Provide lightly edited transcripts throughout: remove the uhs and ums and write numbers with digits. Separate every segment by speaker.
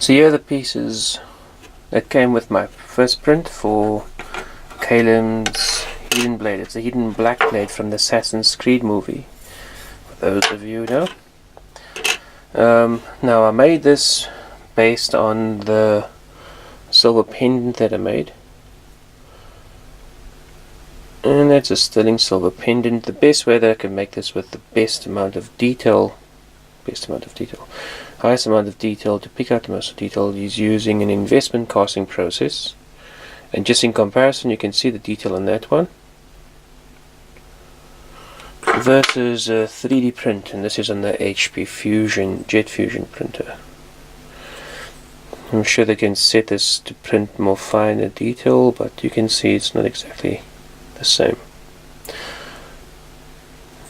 Speaker 1: So here are the pieces that came with my first print for Callum's hidden blade. It's a hidden black blade from the Assassin's Creed movie, for those of you who know. Now I made this based on the silver pendant that I made, and that's a sterling silver pendant. The best way that I can make this with the highest amount of detail to pick out the most detail is using an investment casting process. And just in comparison, you can see the detail on that one versus a 3D print, and this is on the HP Fusion Jet Fusion printer. I'm sure they can set this to print more finer detail, but you can see it's not exactly the same.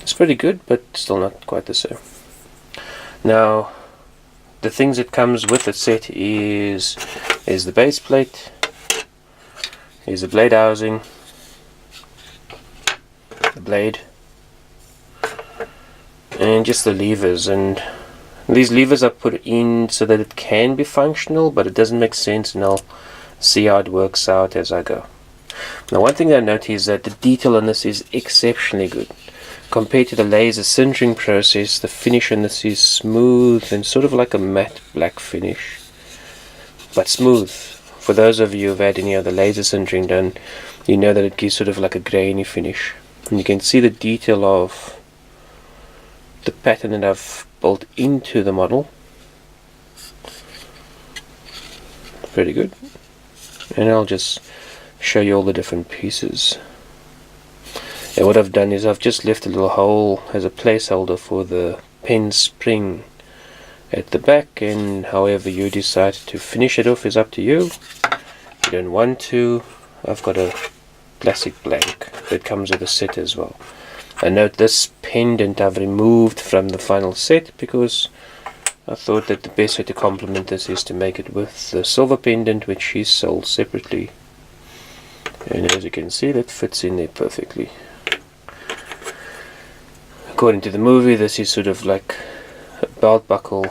Speaker 1: It's pretty good, but still not quite the same. Now, the things that comes with the set is the base plate, is the blade housing, the blade, and just the levers. And these levers are put in so that it can be functional, but it doesn't make sense, and I'll see how it works out as I go. Now, one thing that I notice is that the detail on this is exceptionally good. Compared to the laser sintering process, the finish on this is smooth and sort of like a matte black finish, but smooth. For those of you who've had any other laser sintering done, you know that it gives sort of like a grainy finish. And you can see the detail of the pattern that I've built into the model. Pretty good. And I'll just show you all the different pieces. And what I've done is I've just left a little hole as a placeholder for the pen spring at the back, and however you decide to finish it off is up to you. If you don't want to, I've got a plastic blank that comes with a set as well. And note, this pendant I've removed from the final set because I thought that the best way to complement this is to make it with the silver pendant, which is sold separately. And as you can see, that fits in there perfectly. According to the movie, this is sort of like a belt buckle.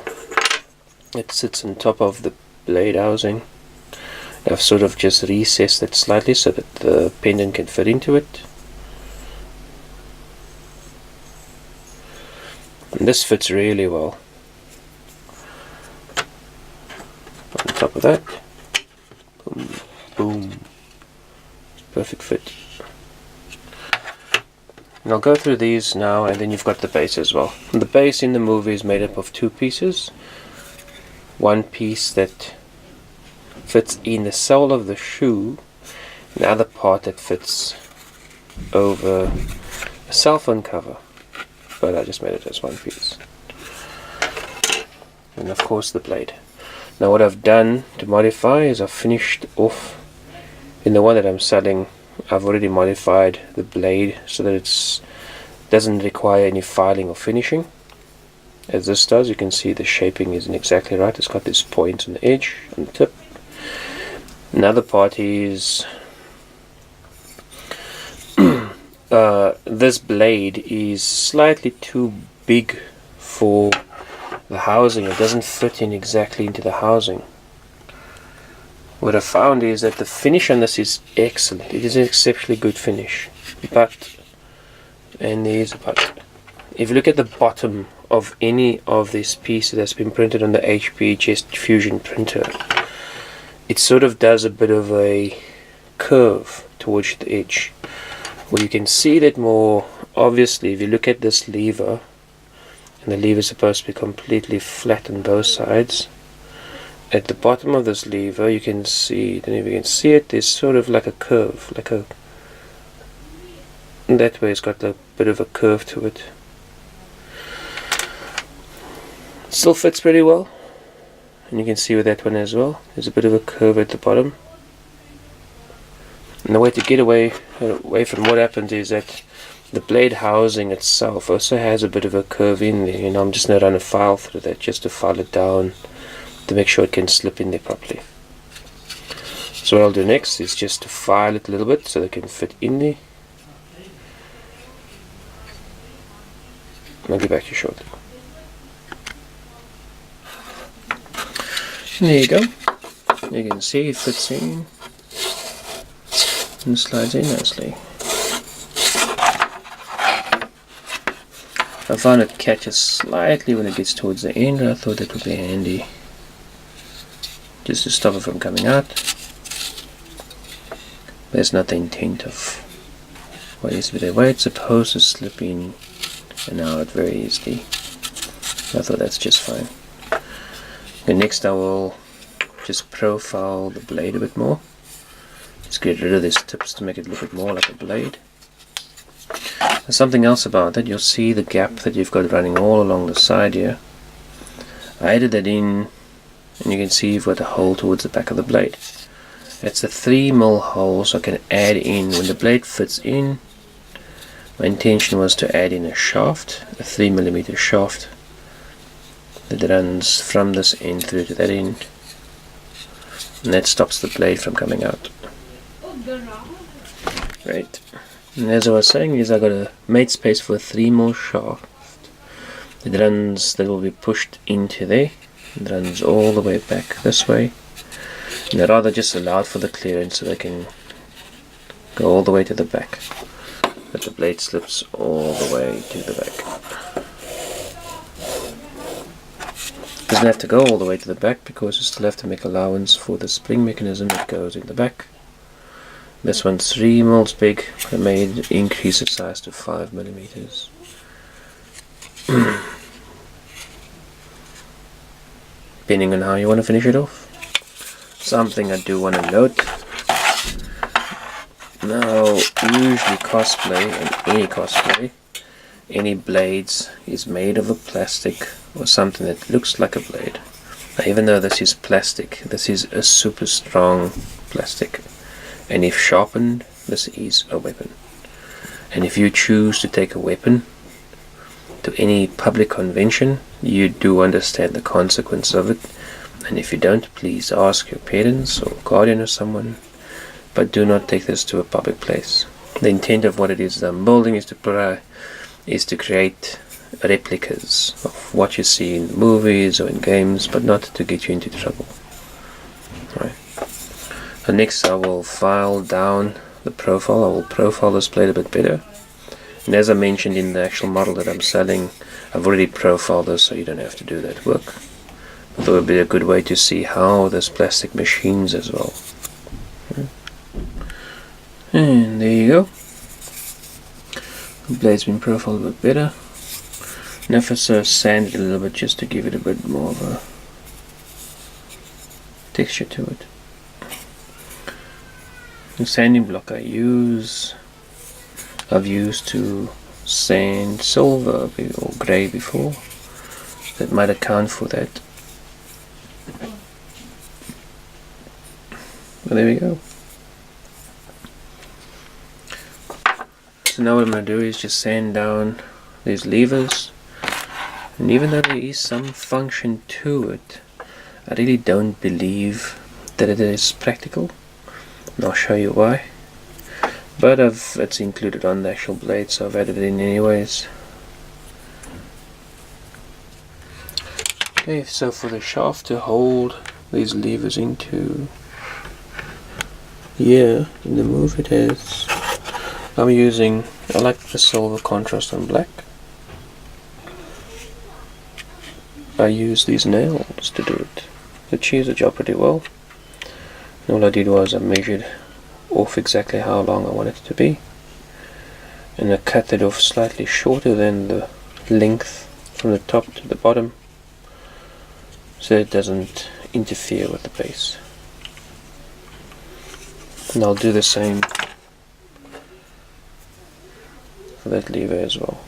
Speaker 1: It sits on top of the blade housing. I've sort of just recessed it slightly so that the pendant can fit into it. And this fits really well. On top of that, boom, boom, perfect fit. And I'll go through these now, and then you've got the base as well. And the base in the movie is made up of two pieces. One piece that fits in the sole of the shoe, and the other part that fits over a cell phone cover. But I just made it as one piece. And of course the blade. Now what I've done to modify is I've finished off in the one that I'm selling. I've already modified the blade so that it doesn't require any filing or finishing. As this does, you can see the shaping isn't exactly right. It's got this point on the edge, on the tip. Another part is this blade is slightly too big for the housing. It doesn't fit in exactly into the housing. What I found is that the finish on this is excellent. It is an exceptionally good finish. But, and there's a but, if you look at the bottom of any of this piece that's been printed on the HP Jet Fusion printer, it sort of does a bit of a curve towards the edge. Well, you can see that more obviously if you look at this lever, and the lever is supposed to be completely flat on both sides. At the bottom of this lever, you can see, then if you can see it, there's sort of like a curve, that way it's got a bit of a curve to it. It still fits pretty well, and you can see with that one as well, there's a bit of a curve at the bottom. And the way to get away from what happens is that the blade housing itself also has a bit of a curve in there, and I'm just going to run a file through that just to file it down to make sure it can slip in there properly. So what I'll do next is just to file it a little bit so it can fit in there. I'll get back to you shortly. There you go. You can see it fits in and slides in nicely. I found it catches slightly when it gets towards the end. I thought that would be handy just to stop it from coming out. There's not the intent of what is the way it's supposed to slip in and out very easily. I thought that's just fine. And next I will just profile the blade a bit more. Just get rid of these tips to make it look a bit more like a blade. There's something else about that. You'll see the gap that you've got running all along the side here. I added that in, and you can see you've got a hole towards the back of the blade. It's a 3mm hole, so I can add in when the blade fits in. My intention was to add in a shaft, a 3mm shaft that runs from this end through to that end, and that stops the blade from coming out. Right. And as I was saying, is I got a made space for a 3mm shaft that will be pushed into there. It runs all the way back this way, and I rather just allowed for the clearance so they can go all the way to the back, but the blade slips all the way to the back. Doesn't have to go all the way to the back because you still have to make allowance for the spring mechanism that goes in the back. This one's 3mm big. I made increase the size to 5mm. Depending on how you want to finish it off. Something I do want to note. Now, usually cosplay, and any cosplay, any blades is made of a plastic or something that looks like a blade. Now, even though this is plastic, this is a super strong plastic. And if sharpened, this is a weapon. And if you choose to take a weapon to any public convention, you do understand the consequence of it. And if you don't, please ask your parents or guardian or someone, but do not take this to a public place. The intent of what it is I'm building is to create replicas of what you see in movies or in games, but not to get you into trouble. Right. So next I will file down the profile. I will profile this blade a bit better. And as I mentioned in the actual model that I'm selling, I've already profiled this so you don't have to do that work. I thought it would be a good way to see how this plastic machines as well. And there you go. The blade's been profiled a bit better. Now if I sand it a little bit just to give it a bit more of a texture to it. The sanding block I've used to sand silver or grey before. That might account for that. But there we go. So now what I'm going to do is just sand down these levers, and even though there is some function to it, I really don't believe that it is practical, and I'll show you why. But it's included on the actual blade, so I've added it in anyways. Okay, so for the shaft to hold these levers into here in the move it has, I like the silver contrast on black. I use these nails to do it. They achieve the job pretty well. And all I did was I measured off exactly how long I want it to be, and I cut it off slightly shorter than the length from the top to the bottom, so it doesn't interfere with the base. And I'll do the same for that lever as well.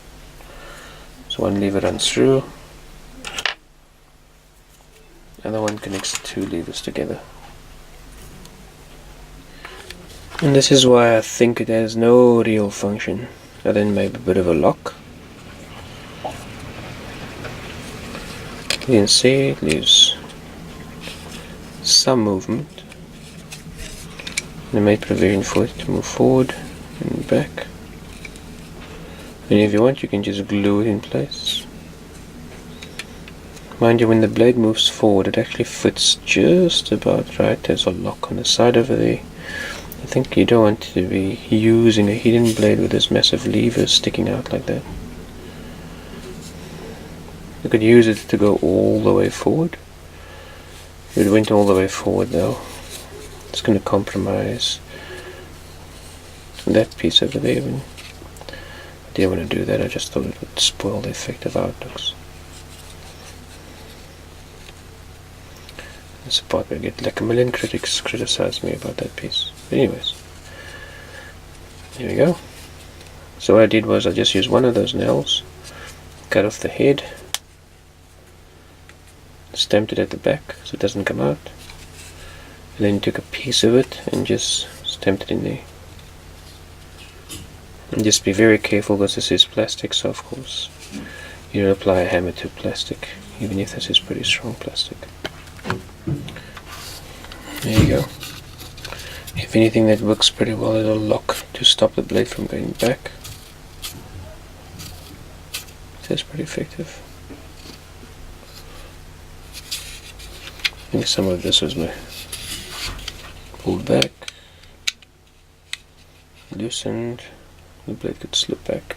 Speaker 1: So one lever runs through, and the one connects the two levers together. And this is why I think it has no real function other than maybe a bit of a lock. You can see it leaves some movement. And I made provision for it to move forward and back. And if you want, you can just glue it in place. Mind you, when the blade moves forward, it actually fits just about right. There's a lock on the side over there. I think you don't want to be using a hidden blade with this massive lever sticking out like that. You could use it to go all the way forward. It went all the way forward though. It's going to compromise that piece over there. I didn't want to do that, I just thought it would spoil the effect of how it looks. That's the part where I get like a million critics criticize me about that piece. But anyways, here we go. So what I did was I just used one of those nails, cut off the head, stamped it at the back so it doesn't come out, and then took a piece of it and just stamped it in there. And just be very careful because this is plastic, so of course you don't apply a hammer to plastic, even if this is pretty strong plastic. There you go. If anything, that works pretty well. It'll lock to stop the blade from going back. That's pretty effective. I think some of this was pulled back, loosened, the blade could slip back.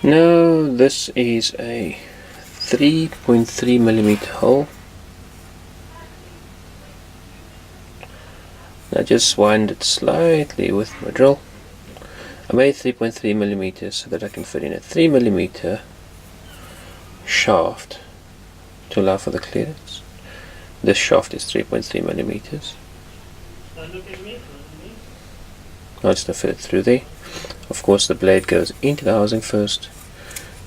Speaker 1: Now this is a 3.3mm hole. I just wind it slightly with my drill. I made 3.3mm so that I can fit in a 3mm shaft to allow for the clearance. This shaft is 3.3mm. I'll just fit it through there. Of course the blade goes into the housing first.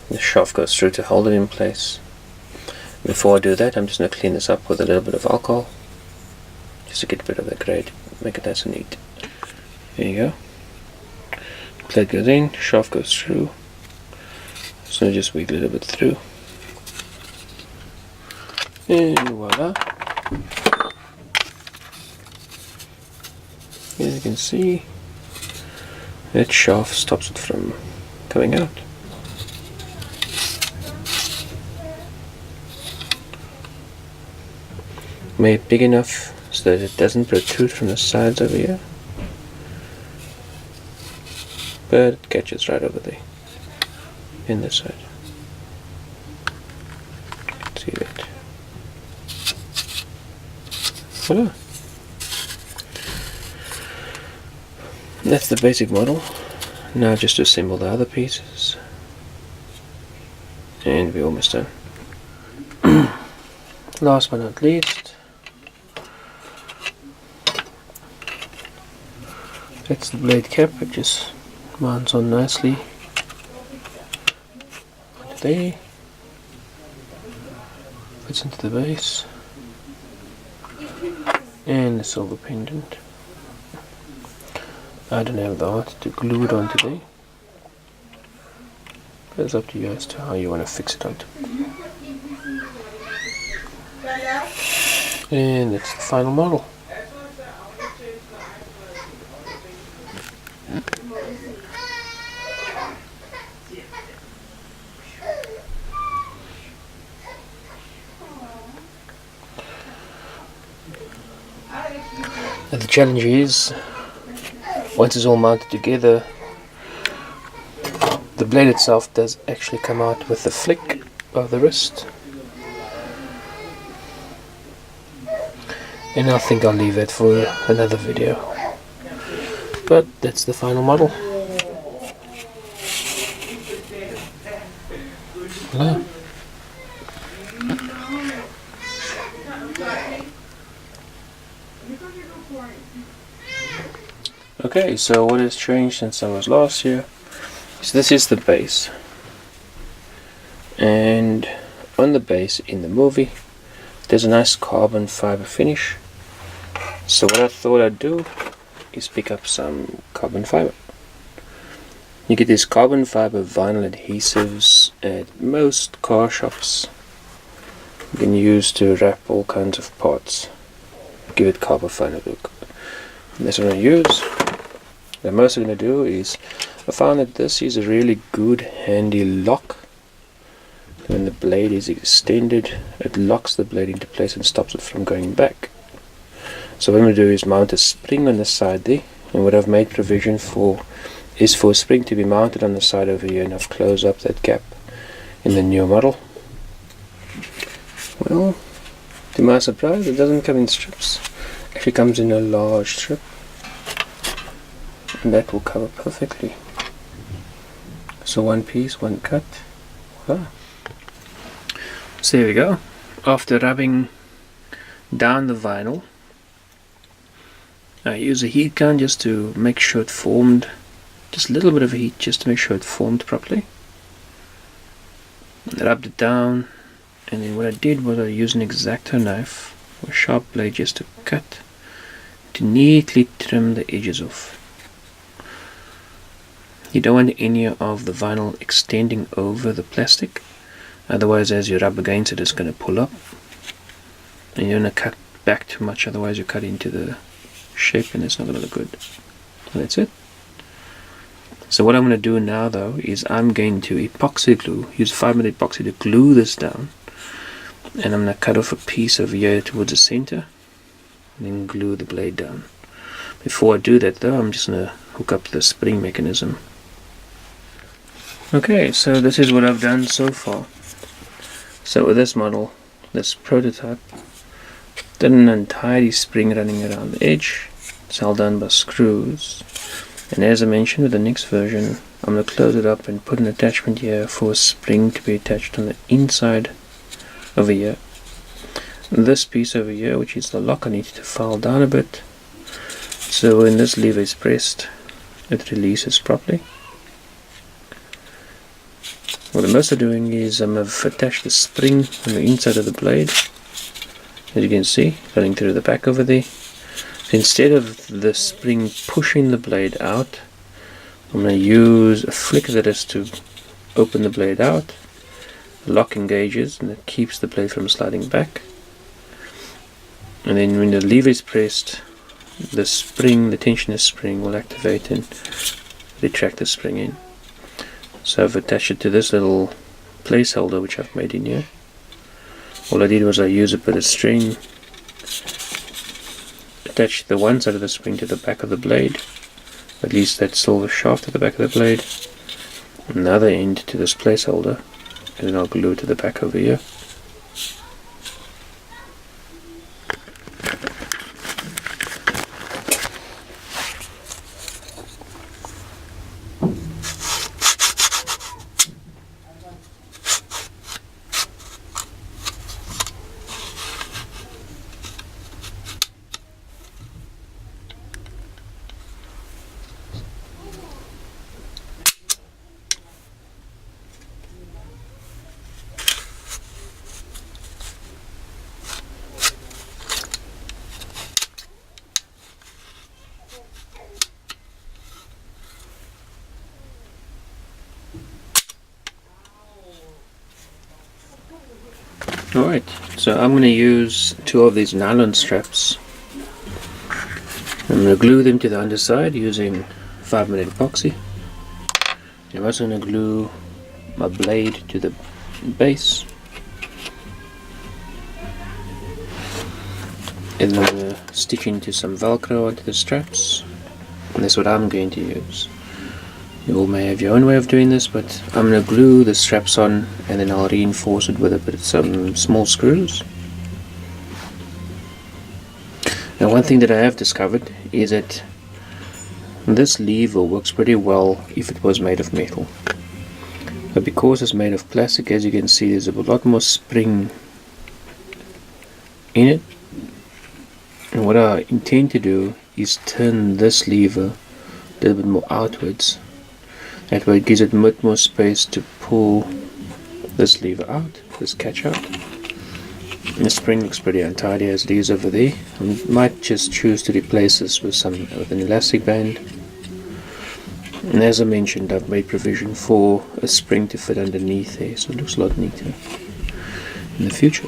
Speaker 1: The shaft goes through to hold it in place. Before I do that, I'm just going to clean this up with a little bit of alcohol, just to get rid of the grade, make it nice and neat. There you go. Blade goes in, shaft goes through. So just wiggle it a bit through. And voila. As you can see, that shaft stops it from coming out. Made it big enough so that it doesn't protrude from the sides over here, but it catches right over there in this side. See that? Voila. That's the basic model. Now just assemble the other pieces and we're almost done. Last but not least, that's the blade cap. It just mounts on nicely onto there, fits into the base, and the silver pendant. I don't have the heart to glue it onto there, but it's up to you as to how you want to fix it onto. And that's the final model. Now the challenge is, once it's all mounted together, the blade itself does actually come out with the flick of the wrist. And I think I'll leave it for another video. But that's the final model. Voila. Okay, so what has changed since I was last here? So this is the base. And on the base in the movie, there's a nice carbon fiber finish. So what I thought I'd do is pick up some carbon fiber. You get these carbon fiber vinyl adhesives at most car shops. You can use to wrap all kinds of parts, give it carbon fiber look. And that's what I use. What I'm mostly going to do is, I found that this is a really good handy lock When the blade is extended, it locks the blade into place and stops it from going back. So what I'm going to do is mount a spring on the side there, and what I've made provision for is for a spring to be mounted on the side over here, and I've closed up that gap in the newer model. Well, to my surprise, it doesn't come in strips. It actually comes in a large strip, and that will cover perfectly. So one piece, one cut. Voila. So here we go. After rubbing down the vinyl, I use a heat gun just to make sure it formed, just a little bit of heat just to make sure it formed properly. I rubbed it down, and then what I did was I used an X-Acto knife or a sharp blade just to cut, to neatly trim the edges off. You don't want any of the vinyl extending over the plastic, otherwise as you rub against it it's going to pull up, and you don't want to cut back too much, otherwise you cut into the shape and it's not going to look good. And that's it. So what I'm going to do now though is I'm going to epoxy glue, use 5mm epoxy to glue this down, and I'm going to cut off a piece over here towards the center and then glue the blade down. Before I do that though, I'm just going to hook up the spring mechanism. Okay, so this is what I've done so far. So with this model, this prototype, did an untidy spring running around the edge. It's held down by screws, and as I mentioned with the next version, I'm going to close it up and put an attachment here for a spring to be attached on the inside over here. This piece over here, which is the lock, I need to file down a bit, so when this lever is pressed it releases properly. What I'm also doing is I've attached the spring on the inside of the blade, as you can see, running through the back over there. So instead of the spring pushing the blade out, I'm going to use a flick of this to open the blade out. The lock engages and it keeps the blade from sliding back. And then when the lever is pressed, the spring, the tensioner spring, will activate and retract the spring in. So I've attached it to this little placeholder which I've made in here. All I did was I used a bit of string, attached the one side of the spring to the back of the blade, at least that silver shaft at the back of the blade, another end to this placeholder, and then I'll glue it to the back over here. Alright, so I'm going to use two of these nylon straps. I'm going to glue them to the underside using 5mm epoxy. I'm also going to glue my blade to the base. And I'm going to stitch into some Velcro onto the straps. And that's what I'm going to use. You all may have your own way of doing this, but I'm going to glue the straps on and then I'll reinforce it with a bit of some small screws. Now one thing that I have discovered is that this lever works pretty well if it was made of metal. But because it's made of plastic, as you can see, there's a lot more spring in it. And what I intend to do is turn this lever a little bit more outwards. That way it gives it much more space to pull this lever out, this catch out. And the spring looks pretty untidy as it is over there. I might just choose to replace this with an elastic band. And as I mentioned, I've made provision for a spring to fit underneath there, so it looks a lot neater in the future.